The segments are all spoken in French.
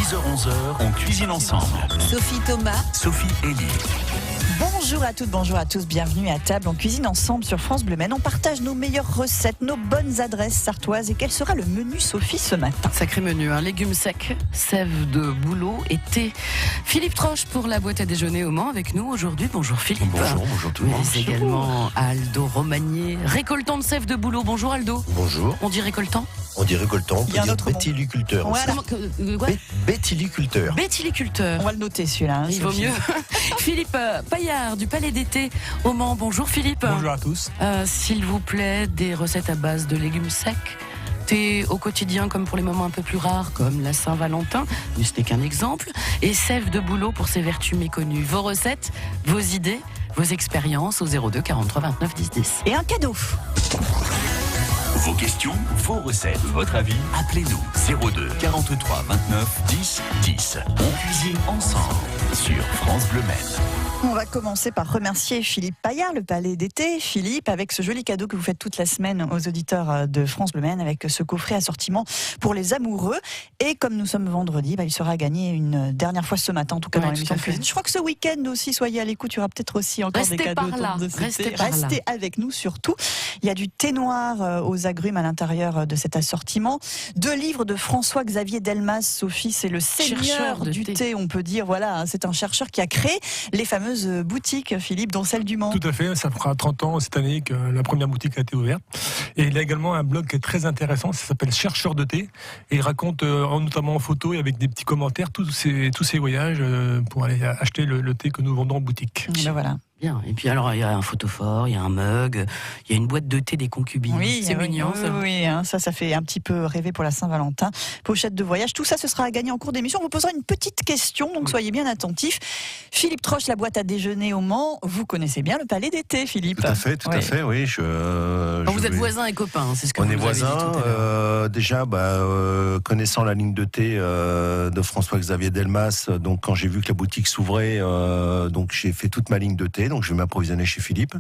10h-11h, on cuisine ensemble. Sophie Thomas, Sophie Elie. Bonjour à toutes, bonjour à tous, bienvenue à table. On cuisine ensemble sur France Bleu Maine. On partage nos meilleures recettes, nos bonnes adresses sartoises. Et quel sera le menu, Sophie, ce matin? sacré menu, légumes secs, sève de bouleau et thé. Philippe Troche pour la boîte à déjeuner au Mans avec nous aujourd'hui. Bonjour Philippe. Bonjour tout le monde. Mais également Aldo Romagnier, récoltant de sève de bouleau. Bonjour Aldo. Bonjour. On dit récoltant? On dit récoltant, on peut Il y a un dire autre mot. bétiliculteur. Voilà. Bétiliculteur. Bétiliculteur. On va le noter celui-là. Il vaut Sophie. mieux. Philippe Paillard du Palais d'été au Mans. Bonjour Philippe. Bonjour à tous. S'il vous plaît, des recettes à base de légumes secs. Thé au quotidien comme pour les moments un peu plus rares comme la Saint-Valentin, mais c'était qu'un exemple, et sève de bouleau pour ses vertus méconnues. Vos recettes, vos idées, vos expériences au 02 43 29 10 10. Et un cadeau. Vos questions, vos recettes, votre avis, appelez-nous 02 43 29 10 10. On cuisine ensemble sur France Bleu Maine. On va commencer par remercier Philippe Paillard, le Palais d'été. Philippe, avec ce joli cadeau que vous faites toute la semaine aux auditeurs de France Bleu Maine, avec ce coffret assortiment pour les amoureux. Et comme nous sommes vendredi, il sera gagné une dernière fois ce matin, en tout cas dans Ouais, l'émission tout à fait. Cuisine. Je crois que ce week-end aussi, soyez à l'écoute, il y aura peut-être aussi encore Restez des cadeaux. par là, autour de ce restez thé. par là. Restez avec nous surtout. Il y a du thé noir aux agrumes à l'intérieur de cet assortiment. 2 livres de François-Xavier Delmas. Sophie, c'est le seigneur Chercheur de du thé. thé, on peut dire. Voilà, c'est un chercheur qui a créé les fameuses boutiques, Philippe, dont celle du Mans. Tout à fait, ça fera 30 ans cette année que la première boutique a été ouverte. Et il a également un blog qui est très intéressant, ça s'appelle Chercheur de thé. Et il raconte notamment en photo et avec des petits commentaires tous ses voyages pour aller acheter le thé que nous vendons en boutique. Ben voilà. Bien. Et puis alors, il y a un photophore, il y a un mug, il y a une boîte de thé des concubines. C'est mignon, ça. Oui, hein, ça fait un petit peu rêver pour la Saint-Valentin. Pochette de voyage, tout ça, ce sera à gagner en cours d'émission. On vous posera une petite question, donc soyez bien attentifs. Philippe Troche, la boîte à déjeuner au Mans. Vous connaissez bien le Palais d'été, Philippe? Tout à fait, oui. Vous êtes voisins et copains, c'est ce que On vous est nous avez dit voisins. tout à l'heure. Déjà, connaissant la ligne de thé de François-Xavier Delmas, donc quand j'ai vu que la boutique s'ouvrait, donc j'ai fait toute ma ligne de thé. Donc je vais m'approvisionner chez Philippe.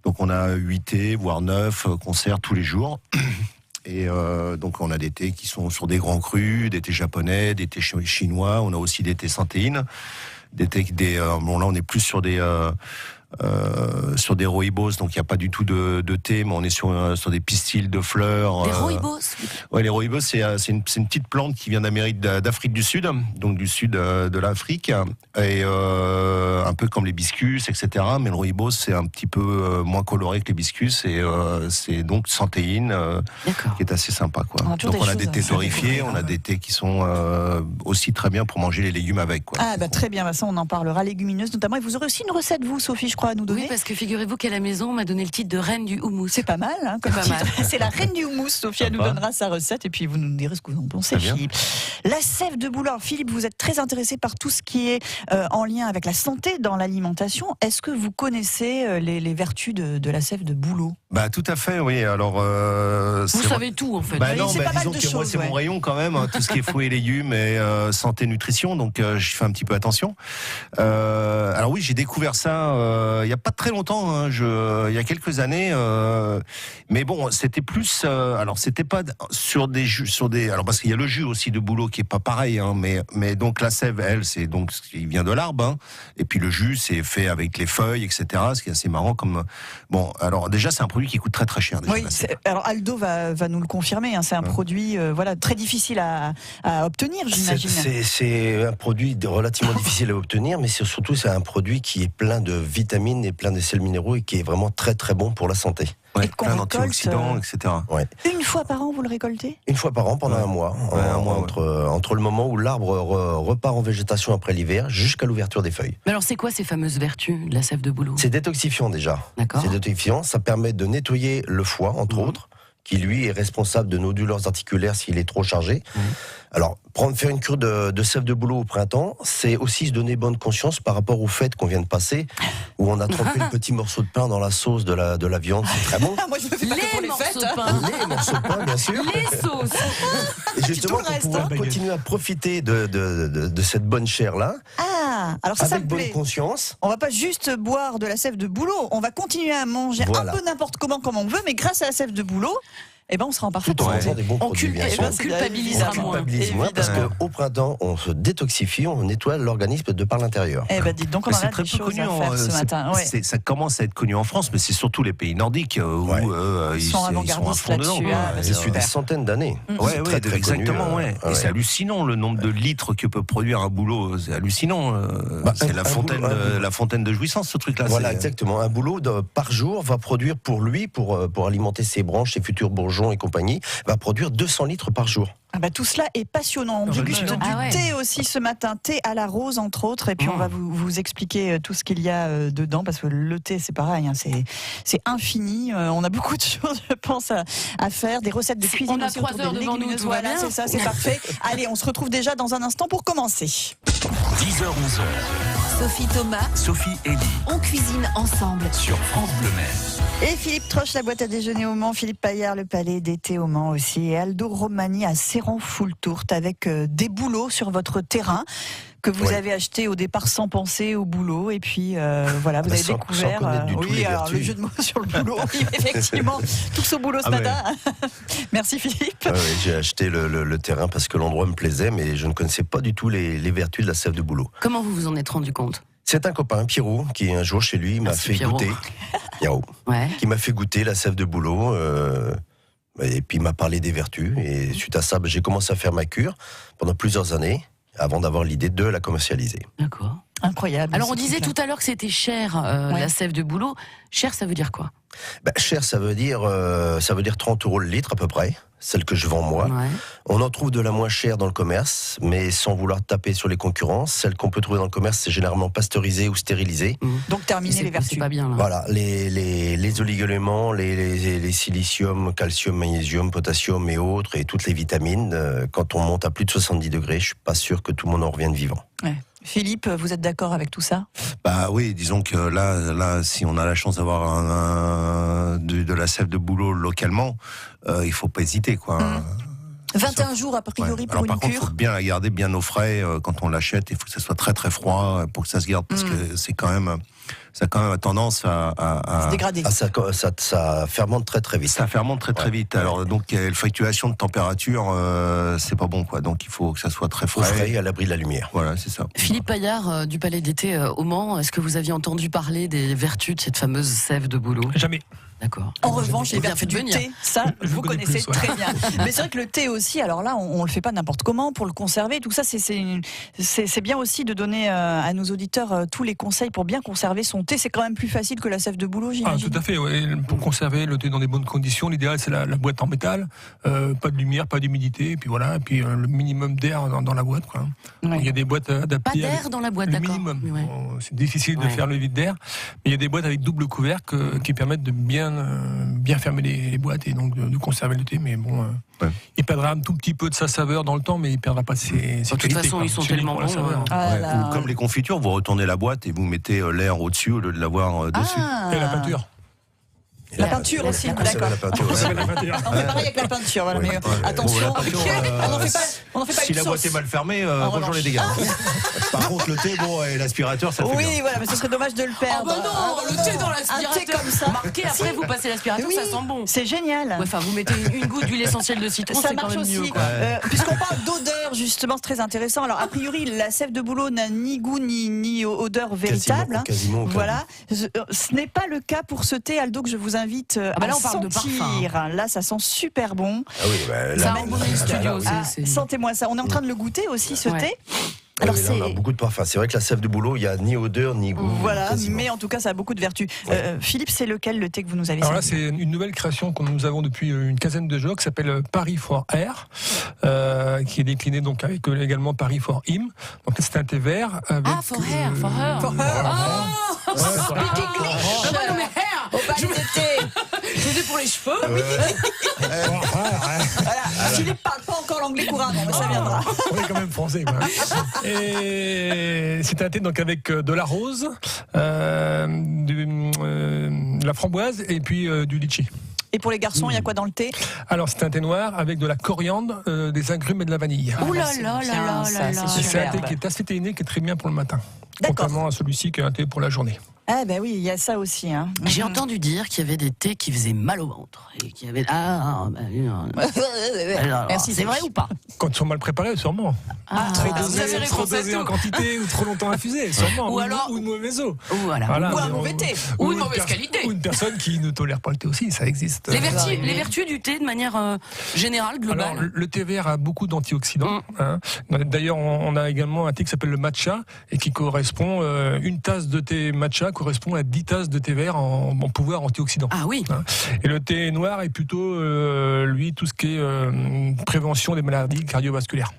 Donc on a 8 thés, voire 9 qu'on sert tous les jours. Et donc on a des thés qui sont sur des grands crus, des thés japonais, des thés chinois. On a aussi des thés sans théine, des thés bon là on est plus sur des rooibos, donc il n'y a pas du tout de thé, mais on est sur des pistils de fleurs. Des rooibos. Ouais, les rooibos, c'est une petite plante qui vient d'Afrique du Sud, donc du sud de l'Afrique, et un peu comme l'hibiscus, etc. Mais le rooibos, c'est un petit peu moins coloré que l'hibiscus, et c'est donc sans théine, qui est assez sympa, quoi. Donc on a des thés torréfiés, on a des thés qui sont aussi très bien pour manger les légumes avec, quoi. Ah, très bien, ça on en parlera, légumineuses notamment. Et vous aurez aussi une recette, vous, Sophie, je crois, à nous donner. Oui, parce que figurez-vous qu'à la maison, on m'a donné le titre de reine du houmous. C'est pas mal, hein, comme C'est pas titre. C'est la reine du houmous. Sophie, elle nous donnera sa recette et puis vous nous direz ce que vous en pensez, Très bien. Philippe. La sève de bouleau. Alors, Philippe, vous êtes très intéressé par tout ce qui est en lien avec la santé dans l'alimentation. Est-ce que vous connaissez les vertus de la sève de bouleau? Bah tout à fait, oui. Alors Vous savez tout, en fait. Bah Oui, non, c'est bah, pas mal disons de que moi choses, c'est ouais. mon rayon quand même, hein, tout ce qui est fruits et légumes et santé nutrition, donc je fais un petit peu attention. Alors oui, j'ai découvert ça il y a pas très longtemps, hein, il y a quelques années, mais bon, c'était plus, alors c'était pas sur des jus, alors parce qu'il y a le jus aussi de bouleau qui est pas pareil, hein, mais donc la sève, elle, c'est donc ce qui vient de l'arbre, hein, et puis le jus c'est fait avec les feuilles, etc. Ce qui est assez marrant comme, bon, alors déjà c'est un produit qui coûte très très cher. Déjà, Oui, la sève. alors Aldo va nous le confirmer, hein, c'est un produit très difficile à obtenir, j'imagine. C'est un produit relativement difficile à obtenir, mais surtout c'est un produit qui est plein de vitamines et plein de sels minéraux et qui est vraiment très très bon pour la santé. Ouais, Et qu'on plein récolte, d'antioxydants, etc. Ouais. Une fois par an, vous le récoltez? Une fois par an pendant un mois, un mois, entre le moment où l'arbre repart en végétation après l'hiver jusqu'à l'ouverture des feuilles. Mais alors, c'est quoi ces fameuses vertus de la sève de bouleau? C'est détoxifiant déjà. D'accord. C'est détoxifiant, ça permet de nettoyer le foie, entre autres, qui lui est responsable de nodulures articulaires s'il est trop chargé. Alors, faire une cure de sève de bouleau au printemps, c'est aussi se donner bonne conscience par rapport au fait qu'on vient de passer, où on a trempé le petit morceau de pain dans la sauce de la viande, c'est très bon. Ah, moi je me fais pas que pour Les les morceaux fêtes. de pain, Les morceaux de pain, bien sûr. les sauces. Et justement, tout le pour reste, pouvoir hein. continuer à profiter de cette bonne chair-là, Ah, alors ça me avec bonne plaît. conscience, On va pas juste boire de la sève de bouleau, on va continuer à manger Voilà. un peu n'importe comment comme on veut, mais grâce à la sève de bouleau, Eh ben, on sera en parfaite Tout en santé. mangeant des bons produits, bien sûr. c'est culpabilisera évidemment. moins. Culpabilise moins parce Évidemment. qu'au printemps, on se détoxifie, on nettoie l'organisme de par l'intérieur. Eh ben, dites donc, on Mais en c'est a très des peu choses connu. à faire ce matin. Ouais. Ça commence à être connu en France, mais c'est surtout les pays nordiques où Ouais. Ils sont à avant-gardistes fond dedans. là-dessus. quoi. Ah, bah, J'y c'est suis des super. centaines d'années. Ouais, C'est ouais, très, très exactement, connu, ouais. ouais. Et c'est hallucinant le nombre de litres que peut produire un boulot. C'est hallucinant. C'est un la fontaine, boulot, la fontaine de jouissance, ce truc-là. Voilà, c'est- exactement. Un boulot par jour va produire pour lui, pour alimenter ses branches, ses futurs bourgeons et compagnie, va produire 200 litres par jour. Ah bah, tout cela est passionnant. On déguste du Ah ouais. thé aussi ce matin, thé à la rose entre autres, et puis on va vous expliquer tout ce qu'il y a dedans, parce que le thé c'est pareil, hein, c'est infini. On a beaucoup de choses, je pense, à faire, des recettes de cuisine. On a aussi 3 autour heures des devant nous, légumineuses. tout va Voilà, bien. c'est ça, c'est parfait. Allez, on se retrouve déjà dans un instant pour commencer. 10h, 11h, Sophie Thomas, Sophie Elie on cuisine ensemble. sur France Bleu Maine. Et Philippe Troche, la boîte à déjeuner au Mans, Philippe Paillard, le palais d'été au Mans aussi, et Aldo Romani à Serran-Foultourte avec des boulots sur votre terrain que vous Oui. avez acheté au départ sans penser au boulot, et puis voilà, vous avez Sans découvert. connaître du tout oui, les alors le vertus. jeu de mots sur le boulot, oui, effectivement, tous au boulot ce Ah ouais. matin. Merci Philippe. Ouais, j'ai acheté le terrain parce que l'endroit me plaisait, mais je ne connaissais pas du tout les vertus de la sève de bouleau. Comment vous vous en êtes rendu compte? C'est un copain, Pierrot, qui un jour chez lui m'a c'est fait Pierrot. goûter. Pierrot. Ouais. Qui m'a fait goûter la sève de bouleau. Et puis il m'a parlé des vertus. Et suite à ça, j'ai commencé à faire ma cure pendant plusieurs années avant d'avoir l'idée de la commercialiser. D'accord. Incroyable. Alors on ce disait truc-là. tout à l'heure que c'était cher, Ouais. la sève de bouleau. Cher, ça veut dire quoi? Cher, ça veut dire 30 € le litre à peu près, celle que je vends moi. Ouais. On en trouve de la moins chère dans le commerce, mais sans vouloir taper sur les concurrents. Celle qu'on peut trouver dans le commerce, c'est généralement pasteurisée ou stérilisée. Donc terminer les C'est vertus. pas bien là. Voilà, les oligoéléments, les silicium, calcium, magnésium, potassium et autres, et toutes les vitamines, quand on monte à plus de 70 degrés, je suis pas sûr que tout le monde en revienne vivant. Ouais. Philippe, vous êtes d'accord avec tout ça? Bah oui, disons que là, si on a la chance d'avoir de la sève de bouleau localement, il faut pas hésiter, quoi. 21 jours a priori Ouais. pour Alors, une par contre, il cure. faut bien la garder bien au frais quand on l'achète. Il faut que ça soit très très froid pour que ça se garde, parce que c'est quand même, ça a quand même tendance Se dégrader. Ah, ça fermente très très vite. ça fermente très très vite. Alors donc la fluctuation de température, c'est pas bon, quoi. Donc il faut que ça soit très Au frais. frais et à l'abri de la lumière. Voilà, c'est ça. Philippe Paillard du Palais d'été au Mans, est-ce que vous aviez entendu parler des vertus de cette fameuse sève de bouleau? Jamais. D'accord. En revanche, les Bien vertus fait du venir. thé, ça, Je vous connais connaissez plus, ouais. très bien. Mais c'est vrai que le thé aussi, alors là, on le fait pas n'importe comment pour le conserver. Tout ça, c'est bien aussi de donner à nos auditeurs tous les conseils pour bien conserver son thé. C'est quand même plus facile que la sève de bouleau, Ah, j'imagine. tout à fait. Ouais. Pour conserver le thé dans des bonnes conditions, l'idéal c'est la boîte en métal, pas de lumière, pas d'humidité, et puis voilà, et puis le minimum d'air dans la boîte, quoi. Ouais. Il y a des boîtes adaptées. Pas d'air avec- dans la boîte, Le d'accord. minimum. Ouais. Bon, c'est difficile de Ouais. faire le vide d'air, mais il y a des boîtes avec double couvercle qui permettent de bien fermer les boîtes et donc de conserver le thé. Mais bon, Ouais. il perdra un tout petit peu de sa saveur dans le temps, mais il perdra pas ses De toute qualités, façon, quoi. ils sont C'est tellement uniquement la bons, saveur. Ah Ouais. là. Ou comme les confitures, vous retournez la boîte et vous mettez l'air au-dessus au lieu de l'avoir dessus. Ah. Et la peinture. La peinture aussi, C'est d'accord. la peinture aussi. La peinture. On fait pareil avec la peinture, voilà, Ouais. mais Ouais. attention, Bon, attention, on n'en fait pas si une la sauce. boîte est mal fermée, En bonjour revanche. les dégâts. Par contre, le thé, bon, et l'aspirateur, ça le fait Oui, bien. voilà, mais ce serait dommage de le Ah perdre. bah non, le thé dans Un l'aspirateur. thé comme ça. Marqué, après vous passez l'aspirateur, Oui, ça sent bon. c'est génial. Ouais, enfin, vous mettez une goutte d'huile essentielle de citron, Ça c'est quand marche même aussi. mieux, quoi. Puisqu'on parle d'odeur, justement, c'est très intéressant. Alors, a priori, la sève de bouleau n'a ni goût ni odeur véritable. Quasiment aucun. Voilà. Ce n'est pas le cas pour ce thé, Aldo, que je vous invite Ah bah là, à on parle de sentir. parfum. Là, ça sent super bon. Ah oui, bah, Ça là, a embauché le studio aussi. Ah, c'est- sentez-moi ça. On est en train de le goûter aussi, ce Ouais. thé. Alors Alors, là, on a c'est. beaucoup de parfums. C'est vrai que la sève de bouleau, il n'y a ni odeur ni goût. Voilà, quasiment. mais en tout cas, ça a beaucoup de vertus. Ouais. Philippe, c'est lequel le thé que vous nous avez Alors là, servi? c'est une nouvelle création que nous avons depuis une quinzaine de jours qui s'appelle Paris for Air, qui est décliné donc avec également Paris for Him. Donc c'est un thé vert avec. Ah, for her, for her. For her. Ah, Ouais, for her. Ah bah non, mais hair. Au palais d'été. C'était pour les cheveux. Voilà. Philippe parle pas encore l'anglais couramment, mais ça viendra. On est quand même français, quoi. Et c'est un thé donc avec de la rose, de la framboise et puis du litchi. Et pour les garçons, il y a quoi dans le thé? Alors c'est un thé noir avec de la coriandre, des agrumes et de la vanille. Ouh là c'est là bien, là là ça, là c'est là. C'est un thé superbe. qui est acétéiné, qui est très bien pour le matin. D'accord. Contrairement à celui-ci qui est un thé pour la journée. Ah ben oui, il y a ça aussi. Hein. J'ai entendu dire qu'il y avait des thés qui faisaient mal au ventre. Et qu'il y avait... Merci, c'est vrai ou pas? Quand ils sont mal préparés, sûrement. Trop dosé en quantité ou trop longtemps infusé, sûrement. Ou alors- ou une mauvaise eau. Voilà. Voilà. Ou un mauvais thé. Ou une mauvaise qualité. Ou une personne qui ne tolère pas le thé aussi, ça existe. Les vertus du thé de manière générale, globale. Alors, le thé vert a beaucoup d'antioxydants. Hein. D'ailleurs, on a également un thé qui s'appelle le matcha et qui correspond, une tasse de thé matcha correspond à 10 tasses de thé vert en pouvoir antioxydant. Ah oui. Hein. Et le thé noir est plutôt, lui, tout ce qui est prévention des maladies cardiovasculaires.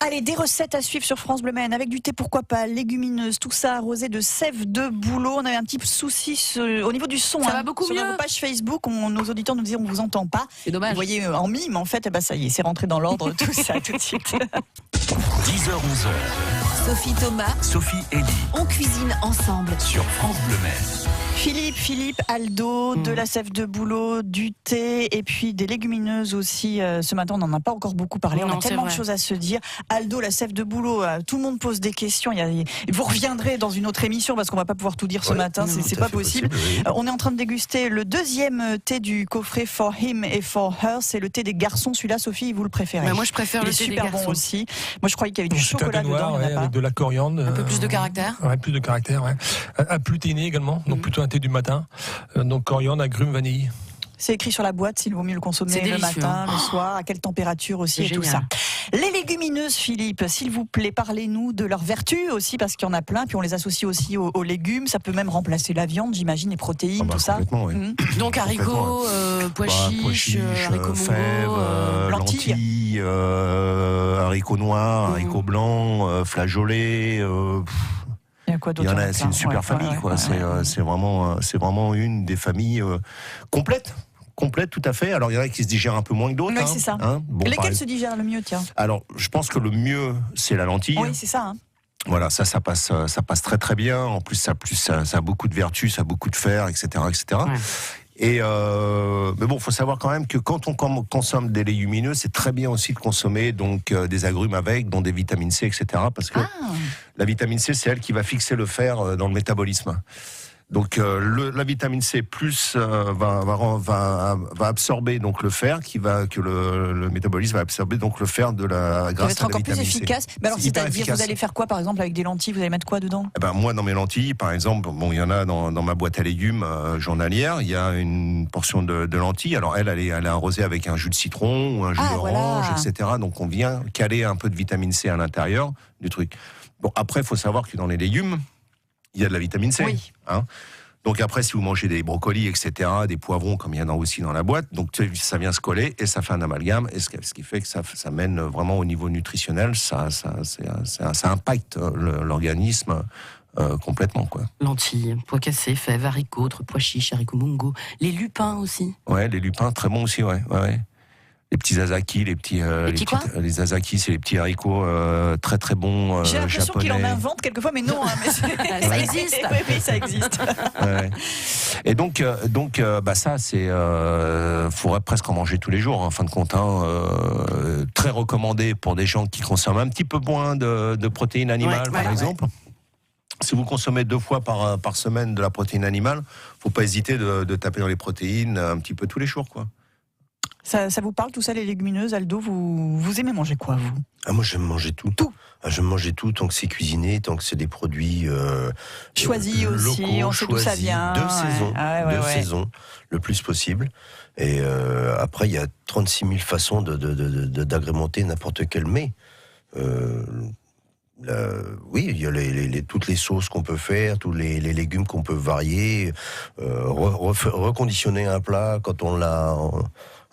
Allez, des recettes à suivre sur France Bleu Maine avec du thé, pourquoi pas, légumineuse, tout ça arrosé de sève de bouleau. On avait un petit souci au niveau du son. Ça va beaucoup sur mieux. notre page Facebook, nos auditeurs nous disaient on vous entend pas. C'est dommage. Vous voyez en mime, en fait, ça y est, c'est rentré dans l'ordre, tout ça, tout de suite. 10h-11h, Sophie Thomas, Sophie Elie on cuisine ensemble. sur France Bleu Maine. Philippe, Aldo, de la sève de bouleau, du thé et puis des légumineuses aussi. Ce matin, on n'en a pas encore beaucoup parlé. On Non, a c'est tellement de vrai. choses à se dire. Aldo, la sève de bouleau, tout le monde pose des questions. Vous reviendrez dans une autre émission parce qu'on va pas pouvoir tout dire ce matin. C'est pas possible. On est en train de déguster le deuxième thé du coffret For Him et For Her. C'est le thé des garçons. Celui-là, Sophie, vous le préférez? Mais moi, je préfère Il le est thé des super garçons. bon aussi. Moi, je croyais qu'il y avait du C'est un chocolat thé noir, dedans. Il y en a ouais, pas. avec de la coriandre. Un peu plus de caractère. Ouais, plus de caractère, ouais. À glutéiné également, donc plutôt un thé du matin. Donc coriandre, agrumes, vanille. C'est écrit sur la boîte s'il vaut mieux le consommer C'est le délicieux, matin, hein. le soir, à quelle température aussi C'est et tout ça. génial. Les légumineuses, Philippe, s'il vous plaît, parlez-nous de leurs vertus aussi, parce qu'il y en a plein, puis on les associe aussi aux légumes. Ça peut même remplacer la viande, j'imagine, les protéines, tout ça. Complètement, oui. Donc haricots, pois chiches, haricots fèves, mongo, lentilles. haricots noirs, haricots blancs, flageolets. Il y a quoi Il d'autre? y en a, c'est une super famille, quoi. C'est vraiment une des familles complètes. Complète, tout à fait. Alors, il y en a qui se digèrent un peu moins que d'autres. Oui, c'est ça. Bon, Lesquels se digèrent le mieux, tiens? Alors, je pense que le mieux, c'est la lentille. Oui, c'est ça. Hein. Voilà, ça passe très très bien. En plus, ça a beaucoup de vertus, ça a beaucoup de fer, etc., etc. Ouais. Et mais bon, faut savoir quand même que quand on consomme des légumineux, c'est très bien aussi de consommer donc des agrumes avec, dont des vitamines C, etc. Parce que la vitamine C, c'est elle qui va fixer le fer dans le métabolisme. Donc la vitamine C plus va absorber donc le fer que le métabolisme va absorber donc le fer de la Ça va grâce être à la encore plus vitamine C. efficace. Mais alors, C'est hyper c'est-à-dire, efficace. vous allez faire quoi, par exemple, avec des lentilles? Vous allez mettre quoi dedans? Eh ben, moi, dans mes lentilles, par exemple, bon, il y en a dans ma boîte à légumes journalière, il y a une portion de lentilles. Alors, elle est arrosée avec un jus de citron ou un jus d'orange, etc. Donc, on vient caler un peu de vitamine C à l'intérieur du truc. Bon, après, il faut savoir que dans les légumes, il y a de la vitamine C. Oui. Hein. Donc après, si vous mangez des brocolis, etc., des poivrons, comme il y en a aussi dans la boîte, donc ça vient se coller et ça fait un amalgame, et ce qui fait que ça mène vraiment au niveau nutritionnel, ça impacte l'organisme complètement, quoi. Lentilles, pois cassés, fèves, haricots, autres pois chiches, haricots mongo. Les lupins aussi. Ouais, les lupins, très bons aussi, ouais. Les petits azaki, les azaki, c'est les petits haricots très très bons. J'ai l'impression japonais. qu'il en invente quelquefois, mais non. Ça existe. Oui, ça existe. Ouais. Et donc, ça, c'est, faudrait presque en manger tous les jours, en fin de compte. Très recommandé pour des gens qui consomment un petit peu moins de protéines animales, par exemple. Si vous consommez 2 fois par semaine de la protéine animale, faut pas hésiter de taper dans les protéines un petit peu tous les jours, quoi. Ça vous parle tout ça, les légumineuses, Aldo? Vous aimez manger quoi, vous? Moi, j'aime manger tout. Tout. J'aime manger tout tant que c'est cuisiné, tant que c'est des produits choisis aussi, locaux, on sait d'où ça vient. De saison, saison, le plus possible. Et après, il y a 36 000 façons d'agrémenter n'importe quel mets. Oui, il y a toutes les sauces qu'on peut faire, tous les légumes qu'on peut varier, reconditionner un plat quand on l'a...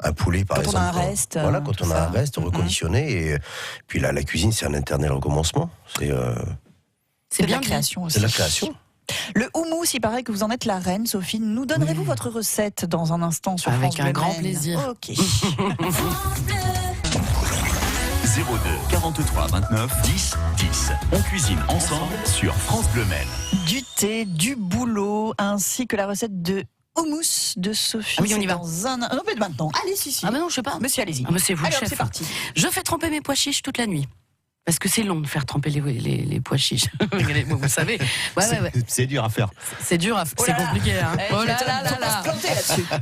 Un poulet, par exemple. Quand on a un reste. Voilà, quand on a un reste, reconditionné. Et puis la cuisine, c'est un éternel recommencement. C'est bien la création aussi. C'est la création. Le houmous, il paraît que vous en êtes la reine, Sophie. Nous donnerez-vous votre recette dans un instant sur France Bleu Avec un grand Maine? plaisir. Ok. 02 43 29 10 10. On cuisine ensemble sur France Bleu Maine. Du thé, du boulot, ainsi que la recette de houmous de Sophie. Ah oui, on y va. Non, mais maintenant. Allez, si. Ah, mais non, je sais pas. Monsieur, allez-y. Ah, mais c'est vous le Allez, hop, chef. c'est parti. Je fais tremper mes pois chiches toute la nuit. Parce que c'est long de faire tremper les pois chiches. Vous savez. Ouais. C'est dur à faire. C'est dur, c'est compliqué. Hein. Oh là là.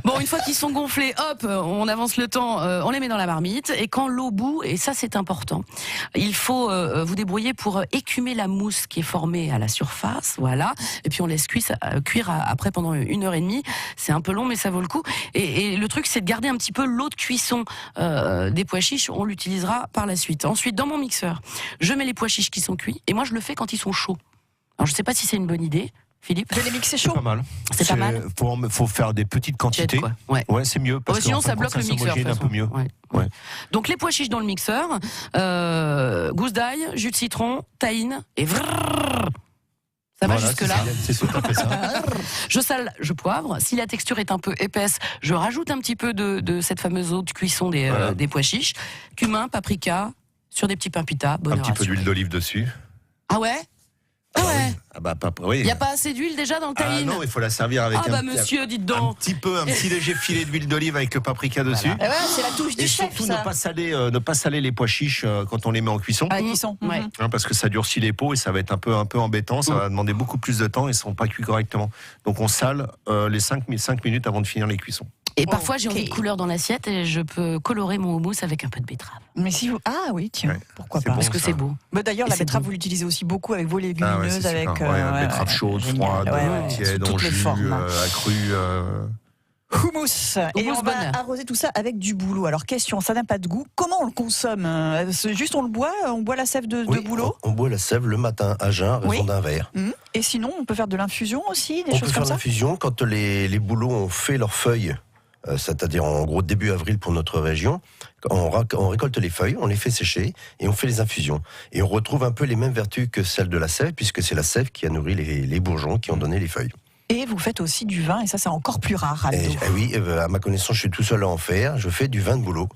Bon, une fois qu'ils sont gonflés, hop, on avance le temps, on les met dans la marmite. Et quand l'eau bout, et ça c'est important, il faut vous débrouiller pour écumer la mousse qui est formée à la surface. Voilà. Et puis on laisse cuire après pendant 1h30. C'est un peu long, mais ça vaut le coup. Et le truc, c'est de garder un petit peu l'eau de cuisson des pois chiches. On l'utilisera par la suite. Ensuite, dans mon mixeur, je mets les pois chiches qui sont cuits et moi je le fais quand ils sont chauds. Alors je sais pas si c'est une bonne idée, Philippe. De les mixer C'est chaud. pas mal. C'est pas mal. Faut faire des petites quantités. Quoi. Ouais. Ouais, c'est mieux parce que sinon ça bloque le mixeur. un peu mieux. Ouais. Donc les pois chiches dans le mixeur, gousse d'ail, jus de citron, tahine et vrrr. Ça va jusque-là. C'est tout à fait ça. Je sale, je poivre. Si la texture est un peu épaisse, je rajoute un petit peu de cette fameuse eau de cuisson des pois chiches. Cumin, paprika, sur des petits pains pita, bonheur Un petit peu assuré. d'huile d'olive dessus. Ah ouais. Oui. Il n'y a pas assez d'huile déjà dans le tahine. Non, il faut la servir avec monsieur, dites un donc. petit léger filet d'huile d'olive avec le paprika dessus. Voilà. C'est la touche du Et chef. surtout Ça. ne pas saler les pois chiches quand on les met en cuisson. À la cuisson. Ouais. Parce que ça durcit les peaux et ça va être un peu embêtant, ça va demander beaucoup plus de temps et ils ne sont pas cuits correctement. Donc on sale les 5 minutes avant de finir les cuissons. Et parfois j'ai envie de couleur dans l'assiette et je peux colorer mon houmous avec un peu de betterave. Mais si vous... Ah oui, tiens, pourquoi c'est pas. bon. Parce que ça. c'est beau. Mais d'ailleurs, Et la c'est betterave, bon. vous l'utilisez aussi beaucoup avec vos Ah ouais, légumineuses, c'est avec super. Betterave chaude, génial. froide, tiède, sous en toutes les jus, formes. accru. Hummus. Et Hummus on va bonheur. arroser tout ça avec du bouleau. Alors question, ça n'a pas de goût. Comment on le consomme? C'est juste on le boit, on boit la sève de Oui, bouleau. on boit la sève le matin à jeun à raison Oui. d'un verre. Et sinon, on peut faire de l'infusion aussi, des On peut choses faire comme ça. l'infusion quand les bouleaux ont fait leurs feuilles, c'est-à-dire en gros début avril pour notre région. On récolte les feuilles, on les fait sécher et on fait les infusions. Et on retrouve un peu les mêmes vertus que celles de la sève, puisque c'est la sève qui a nourri les bourgeons qui ont donné les feuilles. Et vous faites aussi du vin, et ça c'est encore plus rare, Aldo. Oui, à ma connaissance, je suis tout seul à en faire. Je fais du vin de bouleau.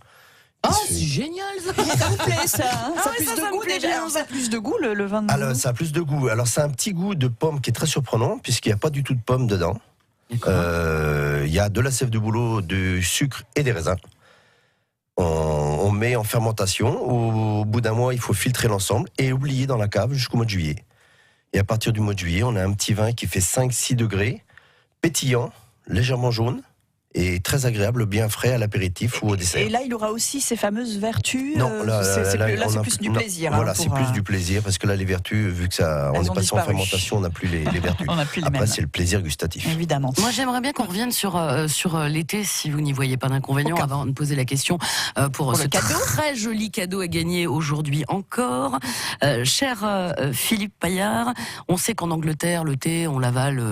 Oh, c'est génial ça. Ça vous plaît ça, hein? Ça a plus ça de me goût plaît déjà. bien. Alors, ça a plus de goût le vin de bouleau. Alors, ça a plus de goût. Alors, ça a un petit goût de pomme qui est très surprenant, puisqu'il n'y a pas du tout de pomme dedans. Il y a de la sève de bouleau, du sucre et des raisins. On met en fermentation. Au bout d'un mois, il faut filtrer l'ensemble et oublier dans la cave jusqu'au mois de juillet. Et à partir du mois de juillet, on a un petit vin qui fait 5-6 degrés, pétillant, légèrement jaune et très agréable, bien frais à l'apéritif ou au dessert. Et là, il aura aussi ces fameuses vertus. Non, c'est on a plus du non, plaisir. Voilà, hein, c'est plus du plaisir parce que là, les vertus, vu que on Elles est ont passé en disparu. fermentation, on n'a plus les vertus. On n'a plus les Après, mêmes. c'est le plaisir gustatif. Évidemment. Moi, j'aimerais bien qu'on revienne sur l'été, si vous n'y voyez pas d'inconvénient, Aucun. avant de poser la question pour ce le cadeau. très joli cadeau à gagner aujourd'hui encore. Cher Philippe Paillard, on sait qu'en Angleterre, le thé, on l'avale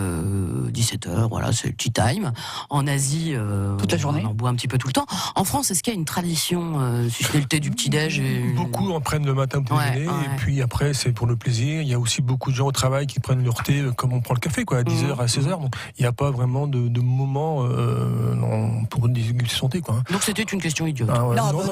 17h, voilà, c'est le tea time. En Asie, Toute la journée. on en boit un petit peu tout le temps. En France, est-ce qu'il y a une tradition, si ce n'est le thé du petit-déj Beaucoup en prennent le matin pour déjeuner, ouais. et puis après, c'est pour le plaisir. Il y a aussi beaucoup de gens au travail qui prennent leur thé comme on prend le café, quoi, à 10h, à 16h. Donc, il n'y a pas vraiment de moment pour déguster son thé, quoi. Donc c'était une question idiote. Ah ouais. Non, Non,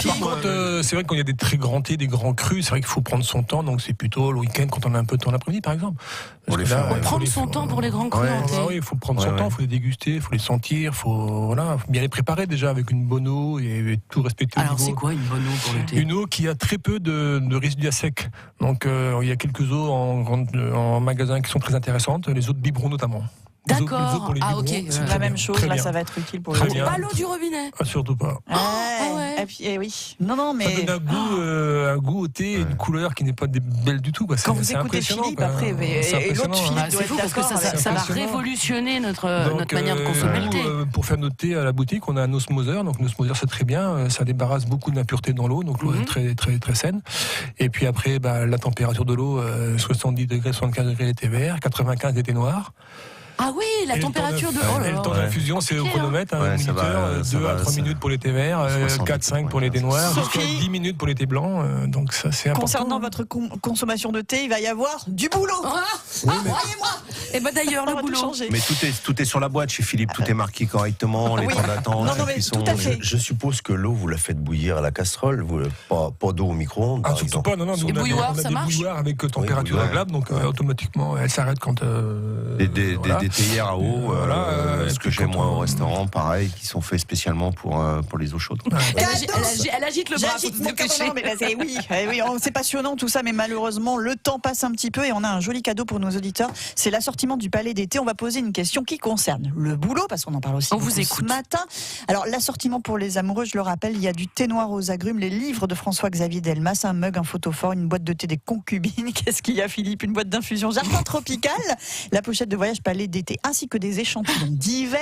Par contre, c'est vrai qu'il y a des très grands thés, des grands crus. C'est vrai qu'il faut prendre son temps, donc c'est plutôt le week-end quand on a un peu de temps l'après-midi, par exemple. Pour les faire, ouais. Prendre son temps pour les grands crus en thé. Oui, il faut prendre son temps, il faut les déguster, il faut les sentir, il faut bien les préparer déjà avec une bonne eau et tout respecter. Alors au niveau. c'est quoi une bonne eau pour le thé? Une eau qui a très peu de résidus à sec. Donc il y a quelques eaux en magasin qui sont très intéressantes, les eaux de biberon notamment. Les eaux D'accord. pour les Ah, biberons, ok. c'est La très même bien, chose, très là bien. ça va être utile pour Très le bien. Pas l'eau du robinet. Ah, surtout pas. Et puis, oui. Non, mais. Ça donne un goût au thé, et une couleur qui n'est pas belle du tout. Quoi. Quand vous C'est écoutez impressionnant, Philippe, quoi. après, C'est et l'autre impressionnant, Philippe hein. C'est fou parce que ça va impressionnant. révolutionner notre Donc, manière de consommer le thé. nous, pour faire notre thé à la boutique, on a un osmoseur. Donc, l'osmoseur, c'est très bien. Ça débarrasse beaucoup d'impuretés dans l'eau. Donc, l'eau est très, très, très saine. Et puis après, la température de l'eau, 70 degrés, 75 degrés, elle était vert, 95 était noir. Ah oui, la Et température de. le Oh là et le là. temps d'infusion, c'est au compliqué, chronomètre, Ouais, un ça va, minuteur, ça 2 va, à 3 ça- minutes pour les thés verts, 70, 4-5 pour les thés noirs, Sophie. jusqu'à 10 minutes pour les thés blancs. Donc ça, c'est important. Concernant votre consommation de thé, il va y avoir du boulot. Ah, Croyez-moi, et ben d'ailleurs, on le va tout boulot. changer. Mais tout est sur la boîte chez Philippe, tout est marqué correctement, les Oui. temps d'attente, Non, la mais cuisson. tout à fait. Je suppose que l'eau, vous la faites bouillir à la casserole, pas d'eau au micro-ondes, Ah, par surtout exemple. pas, non, nous, Et on a bouilloire, des ça marche bouilloires avec température bouilloire. réglable, donc automatiquement, elle s'arrête quand. Des J'étais hier à Eau, ce que j'aime moi au restaurant, pareil, qui sont faits spécialement pour les eaux chaudes. Elle agite le bras. J'agite mon cadeau. Non, mais là, oui, c'est passionnant tout ça, mais malheureusement, le temps passe un petit peu et on a un joli cadeau pour nos auditeurs. C'est l'assortiment du Palais d'été. On va poser une question qui concerne le boulot, parce qu'on en parle aussi ce matin. Alors, l'assortiment pour les amoureux, je le rappelle, il y a du thé noir aux agrumes, les livres de François-Xavier Delmas, un mug, un photophore, une boîte de thé des concubines. Qu'est-ce qu'il y a, Philippe? Une boîte d'infusion jardin tropical, la pochette de voyage Palais d'été, ainsi que des échantillons d'hiver.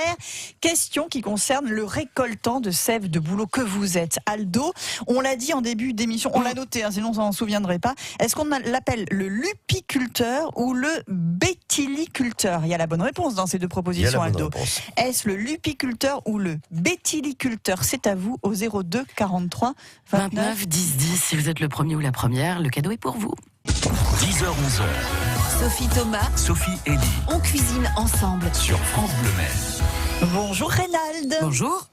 Question qui concerne le récoltant de sève de boulot que vous êtes. Aldo, on l'a dit en début d'émission, on l'a noté, sinon on s'en souviendrait pas. Est-ce qu'on l'appelle le lupiculteur ou le béthyliculteur? Il y a la bonne réponse dans ces deux propositions, Aldo. Est-ce le lupiculteur ou le béthyliculteur? C'est à vous au 02 43 29 10 10. Si vous êtes le premier ou la première, le cadeau est pour vous. 10h-11h. Sophie Thomas, Sophie Elie on cuisine ensemble. sur France Bleu Maine. Bonjour Reynald. Bonjour.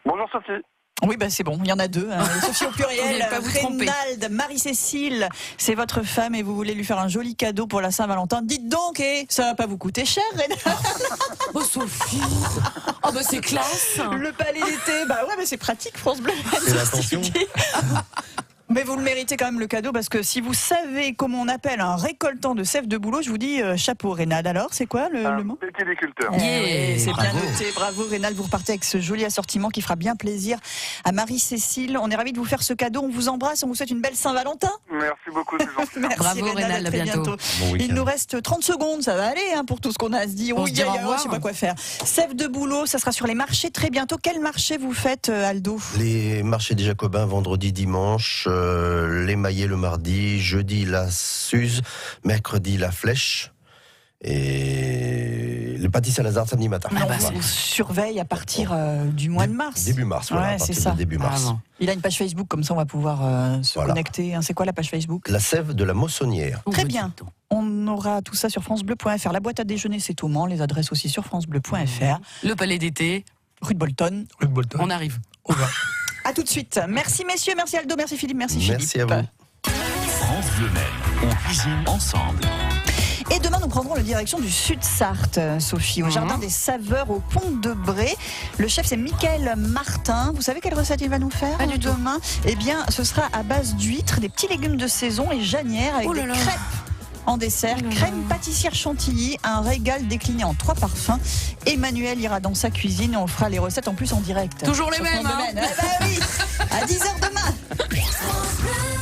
Bonjour Sophie. Oui, c'est bon, il y en a deux. Sophie au Vous pluriel, n'allez pas vous tromper. Reynald, Marie-Cécile, c'est votre femme et vous voulez lui faire un joli cadeau pour la Saint-Valentin. Dites donc, ça va pas vous coûter cher, Reynald? Oh Sophie. Oh bah c'est classe. Le Palais d'été, mais c'est pratique, France Bleu. C'est l'attention. Mais vous le méritez quand même le cadeau, parce que si vous savez comment on appelle un récoltant de sève de boulot, je vous dis chapeau, Reynald. Alors, c'est quoi le mot? Béthyliculteur. Oui, c'est bien Bravo. noté. Bravo, Reynald. Vous repartez avec ce joli assortiment qui fera bien plaisir à Marie-Cécile. On est ravis de vous faire ce cadeau. On vous embrasse. On vous souhaite une belle Saint-Valentin. Merci beaucoup, c'est gentil. Merci, Bravo, Reynald, à très à bientôt. Bon week-end. Il nous reste 30 secondes. Ça va aller pour tout ce qu'on a à se dire. On se dit au revoir. Je sais pas quoi faire. Sève de boulot, ça sera sur les marchés très bientôt. Quel marché vous faites, Aldo? Les marchés des Jacobins, vendredi, dimanche, les Maillets le mardi, jeudi la Suze, mercredi la Flèche et le Pâtis Saint-Lazare samedi matin. On vous surveille à partir du mois de mars. Début mars, voilà, Ouais, à partir c'est ça. de début mars. Bravo. Il a une page Facebook, comme ça on va pouvoir se Voilà. connecter. C'est quoi la page Facebook? La sève de la Moissonnière. Très bien. On aura tout ça sur francebleu.fr. La boîte à déjeuner, c'est au Mans. Les adresses aussi sur francebleu.fr. Le Palais d'été, Rue de Bolton. Rue de Bolton. on arrive. On va. À tout de suite. Merci messieurs, merci Aldo, merci Philippe, merci Philippe. Merci à vous. France Bleu Maine. On cuisine ensemble. Et demain, nous prendrons la direction du Sud-Sarthe, Sophie, au Jardin des Saveurs, au Pont de Bré. Le chef, c'est Mickaël Martin. Vous savez quelle recette il va nous faire Pas du tout. demain? Eh bien, ce sera à base d'huîtres, des petits légumes de saison et janières avec Oh là des là. crêpes en dessert, crème pâtissière chantilly, un régal décliné en 3 parfums. Emmanuel ira dans sa cuisine et on fera les recettes en plus en direct. Toujours les Sur mêmes, France Bleu hein. Maine. Oui, à 10h demain.